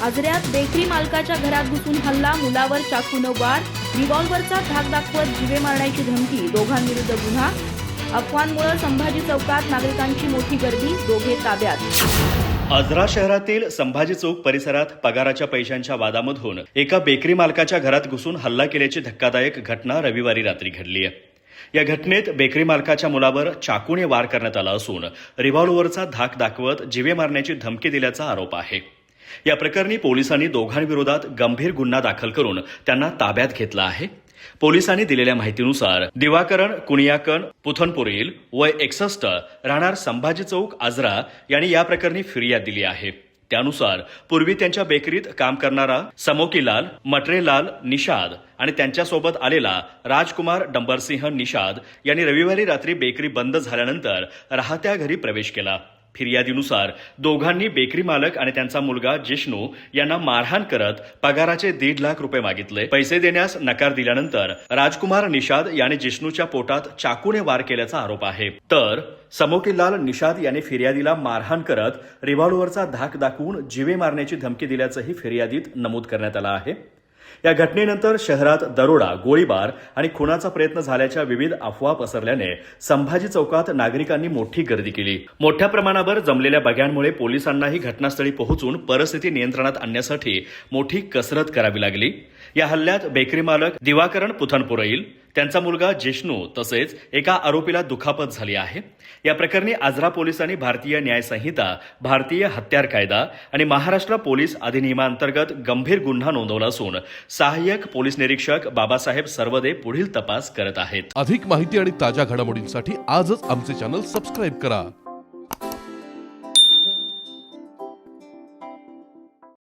आजऱ्यात bakery मालकाच्या घरात घुसून हल्ला, मुलावर चाकूनं वार, रिव्हॉल्व्हरचा धाक दाखवत जीवे मारण्याची धमकी, दोघांविरुद्ध गुन्हा. अफवांमुळे संभाजी चौकात नागरिकांची मोठी गर्दी, दोघे ताब्यात. आजरा शहरातील संभाजी चौक परिसरात पगाराच्या पैशांच्या वादामधून एका बेकरी मालकाच्या घरात घुसून हल्ला केल्याची धक्कादायक घटना रविवारी रात्री घडली आहे. या घटनेत बेकरी मालकाच्या मुलावर चाकूने वार करण्यात आला असून रिव्हॉल्व्हरचा धाक दाखवत जीवे मारण्याची धमकी दिल्याचा आरोप आहे. या प्रकरणी पोलिसांनी दोघांविरोधात गंभीर गुन्हा दाखल करून त्यांना ताब्यात घेतला आहे. पोलिसांनी दिलेल्या माहितीनुसार दिवाकरण कुनियाकन पुथनपुरील वय 61 राहणार संभाजी चौक आजरा यांनी या प्रकरणी फिर्याद दिली आहे. त्यानुसार पूर्वी त्यांच्या बेकरीत काम करणारा समोकीलाल मटरेलाल निषाद आणि त्यांच्यासोबत आलेला राजकुमार डंबरसिंह निषाद यांनी रविवारी रात्री बेकरी बंद झाल्यानंतर राहत्या घरी प्रवेश केला. फिर्यादीनुसार दोघांनी बेकरी मालक आणि त्यांचा मुलगा जिष्णू यांना मारहाण करत पगाराचे 1.5 लाख रुपये मागितले. पैसे देण्यास नकार दिल्यानंतर राजकुमार निषाद याने जिष्णूच्या पोटात चाकूने वार केल्याचा आरोप आहे. तर समोकीलाल निषाद याने फिर्यादीला मारहाण करत रिव्हॉल्व्हरचा धाक दाखवून जीवे मारण्याची धमकी दिल्याचंही फिर्यादीत नमूद करण्यात आलं आहे. या घटनेनंतर शहरात दरोडा, गोळीबार आणि खुनाचा प्रयत्न झाल्याच्या विविध अफवा पसरल्याने संभाजी चौकात नागरिकांनी मोठी गर्दी केली. मोठ्या प्रमाणावर जमलेल्या बघ्यांमुळे पोलिसांनाही घटनास्थळी पोहोचून परिस्थिती नियंत्रणात आणण्यासाठी मोठी कसरत करावी लागली. या हल्ल्यात बेकरी मालक दिवाकरण पुथनपुरईल, त्यांचा मुलगा जिष्णू तसेच एका आरोपीला दुखापत झाली आहे. या प्रकरणी आजरा पोलिसांनी भारतीय न्याय संहिता, भारतीय हत्यार कायदा आणि महाराष्ट्र पोलीस अधिनियमांतर्गत गंभीर गुन्हा नोंदवला असून सहाय्यक पोलीस निरीक्षक बाबासाहेब सरवदे पुढील तपास करत आहेत. अधिक माहिती आणि ताज्या घडामोडींसाठी आजच आमचे चॅनल सबस्क्राईब करा.